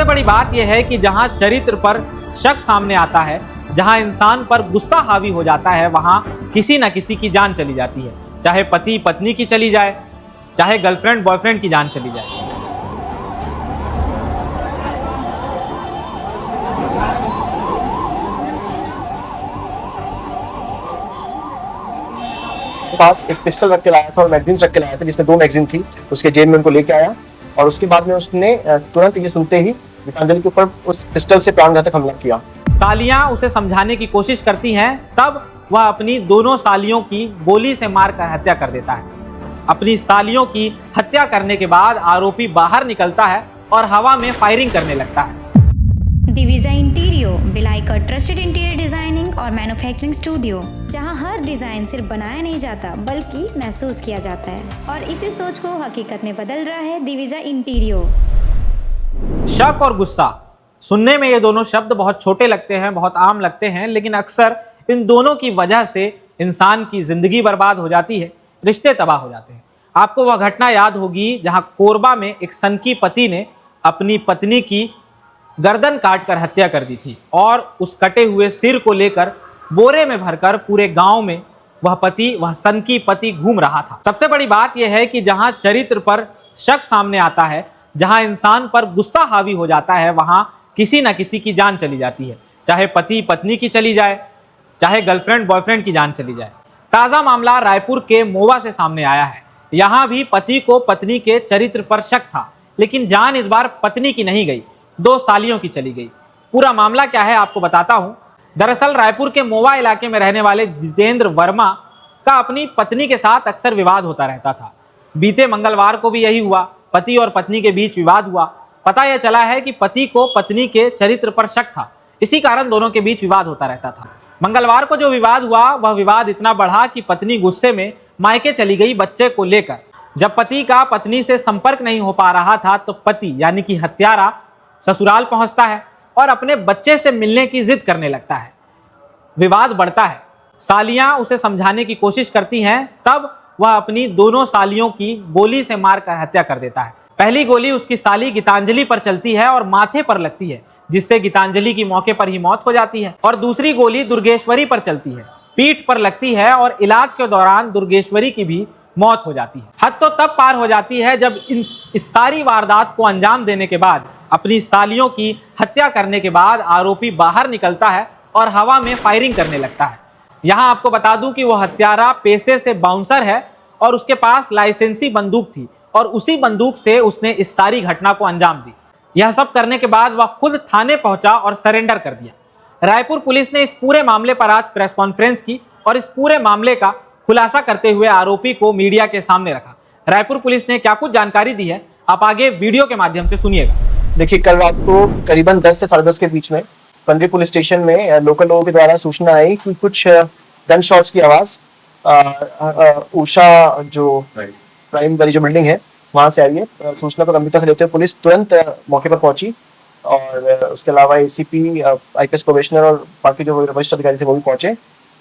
सबसे बड़ी बात यह है कि जहां चरित्र पर शक सामने आता है, जहां इंसान पर गुस्सा हावी हो जाता है, वहां किसी ना किसी की जान चली जाती है। चाहे पति पत्नी की चली जाए, चाहे गर्लफ्रेंड बॉयफ्रेंड की जान चली जाए। पास एक पिस्टल रख के लाया था और मैगजीन रख के लाया था, जिसमें 2 मैगजीन थी। उसके जेब में उनको लेके आया और उसके बाद में उसने तुरंत ये सुनते ही गीतांजलि के ऊपर उस पिस्टल से प्राणघातक हमला किया। सालियां उसे समझाने की कोशिश करती हैं, तब वह अपनी दोनों सालियों की गोली से मारकर हत्या कर देता है। अपनी सालियों की हत्या करने के बाद आरोपी बाहर निकलता है और हवा में फायरिंग करने लगता है। दिविजा इंटीरियो भिलाई का ट्रस्टेड इंटीरियर डिजाइनिंग और मैन्युफैक्चरिंग स्टूडियो, जहां हर डिजाइन सिर्फ बनाया नहीं जाता बल्कि महसूस किया जाता है, और इसी सोच को हकीकत में बदल रहा है दिविजा इंटीरियो। शक और गुस्सा, सुनने में ये दोनों शब्द बहुत छोटे लगते हैं, बहुत आम लगते हैं, लेकिन अक्सर इन दोनों की वजह से इंसान की जिंदगी बर्बाद हो जाती है, रिश्ते तबाह हो जाते हैं। आपको वह घटना याद होगी जहां कोरबा में एक सनकी पति ने अपनी पत्नी की गर्दन काटकर हत्या कर दी थी और उस कटे हुए सिर को लेकर बोरे में भरकर पूरे गांव में वह सनकी पति घूम रहा था। सबसे बड़ी बात यह है कि जहां चरित्र पर शक सामने आता है, जहां इंसान पर गुस्सा हावी हो जाता है, वहां किसी ना किसी की जान चली जाती है। चाहे पति पत्नी की चली जाए, चाहे गर्लफ्रेंड बॉयफ्रेंड की जान चली जाए। ताजा मामला रायपुर के मोवा से सामने आया है। यहां भी पति को पत्नी के चरित्र पर शक था, लेकिन जान इस बार पत्नी की नहीं गई, 2 सालियों की चली गई। पूरा मामला क्या है आपको बताता हूं। दरअसल रायपुर के मोवा इलाके में रहने वाले जितेंद्र वर्मा का अपनी पत्नी के साथ अक्सर विवाद होता रहता था। बीते मंगलवार को भी यही हुआ, पति और पत्नी के बीच विवाद हुआ। पता यह चला है कि पति को पत्नी के चरित्र पर शक था, इसी कारण दोनों के बीच विवाद होता रहता था। मंगलवार को जो विवाद हुआ, वह विवाद इतना बढ़ा कि पत्नी गुस्से में मायके चली गई बच्चे को लेकर। जब पति का पत्नी से संपर्क नहीं हो पा रहा था, तो पति यानी कि हत्यारा ससुराल पहुंचता है और अपने बच्चे से मिलने की जिद करने लगता है। विवाद बढ़ता है, सालियां उसे समझाने की कोशिश करती हैं, तब वह अपनी दोनों सालियों की गोली से मारकर हत्या कर देता है। पहली गोली उसकी साली गीतांजलि पर चलती है और माथे पर लगती है, जिससे गीतांजलि की मौके पर ही मौत हो जाती है। और दूसरी गोली दुर्गेश्वरी पर चलती है, पीठ पर लगती है और इलाज के दौरान दुर्गेश्वरी की भी मौत हो जाती है। हद तो तब पार हो जाती है जब इस सारी वारदात को अंजाम देने के बाद, अपनी सालियों की हत्या करने के बाद आरोपी बाहर निकलता है और हवा में फायरिंग करने लगता है। यहां आपको बता दूं कि वो हत्यारा पेशे से बाउंसर है और उसके पास लाइसेंसी बंदूक थी और उसी बंदूक से उसने इस सारी घटना को अंजाम दी। यह सब करने के बाद वह खुद थाने पहुंचा और सरेंडर कर दिया। रायपुर पुलिस ने इस पूरे मामले पर आज प्रेस कॉन्फ्रेंस की और इस पूरे मामले का खुलासा करते हुए आरोपी को मीडिया के सामने रखा। रायपुर पुलिस ने क्या कुछ जानकारी दी है, आप आगे वीडियो के माध्यम से सुनिएगा। देखिए, कल रात को करीबन 10 से 10:30 के बीच में पंडरी पुलिस स्टेशन में लोकल लोगों के द्वारा सूचना आई कि कुछ गन शॉट्स की आवाज उषा जो प्राइम वाली जो बिल्डिंग है वहां से आई है। सूचना को गंभीरता से लेते हुए पुलिस तुरंत मौके पर पहुंची और उसके अलावा एसीपी, आईपीएस प्रोबेशनर और बाकी जो वरिष्ठ अधिकारी थे वो भी पहुंचे।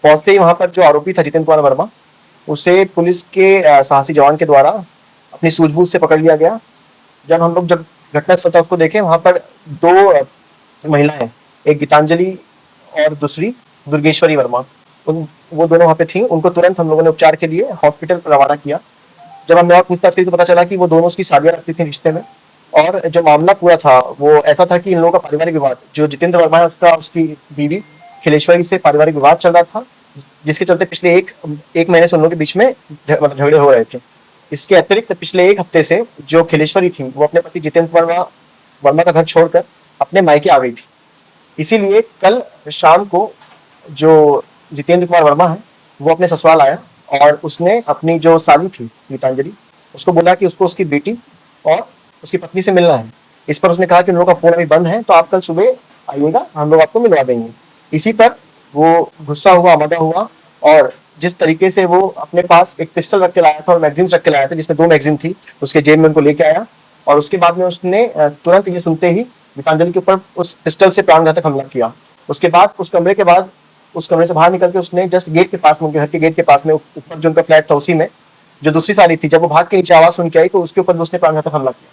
पहुंचते ही वहां पर जो आरोपी था जितेंद्र कुमार वर्मा, उसे पुलिस के साहसी जवान के द्वारा अपनी सूझबूझ से पकड़ लिया गया। जब घटनास्थल था उसको देखे, वहां पर 2 महिलाएं, एक गीतांजलि और दूसरी दुर्गेश्वरी वर्मा, वो दोनों वहां पे थी। उनको तुरंत हम लोगों ने उपचार के लिए हॉस्पिटल रवाना किया। जब हमने और पूछताछ की तो पता चला कि वो दोनों उसकी सालियां रखती थी रिश्ते में, और जो मामला पूरा था वो ऐसा था कि इन लोगों का पारिवारिक विवाद, जो जितेंद्र वर्मा है उसकी बीवी खिलेश्वरी से पारिवारिक विवाद चल रहा था, जिसके चलते पिछले एक महीने से उन लोगों के बीच में झगड़े हो रहे थे। इसके अतिरिक्त पिछले 1 हफ्ते से जो खिलेश्वरी थी वो अपने पति जितेंद्र वर्मा का घर छोड़कर अपने मायके आ गई थी। इसीलिए कल शाम को जो जितेंद्र कुमार वर्मा है वो अपने ससुराल आया और उसने अपनी जो साली थी गीतांजलि, उसको बोला कि उसको उसकी बेटी और उसकी पत्नी से मिलना है। इस पर उसने कहा कि उन लोगों का फोन अभी बंद है, तो आप कल सुबह आइएगा, हम लोग आपको मिलवा देंगे। इसी पर वो गुस्सा हुआ, आमदा हुआ, और जिस तरीके से वो अपने पास एक पिस्टल रख के लाया था और मैगजीन रख के लाया था, जिसमें 2 मैगजीन थी, उसके जेब में उनको लेके आया और उसके बाद में उसने तुरंत ये सुनते ही गीतांजलि के ऊपर उस पिस्टल से प्राणघातक हमला किया। उसके बाद उस कमरे से बाहर निकल के उसने जस्ट गेट के पास में, उनके घर के गेट के पास में, ऊपर जो उनका फ्लैट था उसी में जो दूसरी साली थी, जब वो भाग के नीचे आवाज सुन के आई तो उसके ऊपर उसने प्राणघातक हमला किया,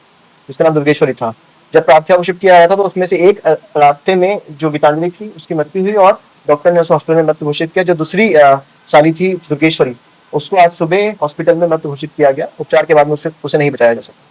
जिसका नाम दुर्गेश्वरी था। जब प्रार्थना को शिफ्ट किया गया था तो उसमें से एक रास्ते में जो गीतांजलि थी उसकी मृत्यु हुई और डॉक्टर ने उसे हॉस्पिटल में मृत घोषित किया। जो दूसरी साली थी दुर्गेश्वरी, उसको आज सुबह हॉस्पिटल में मृत घोषित किया गया। उपचार के बाद में उसे नहीं बचाया जा सका।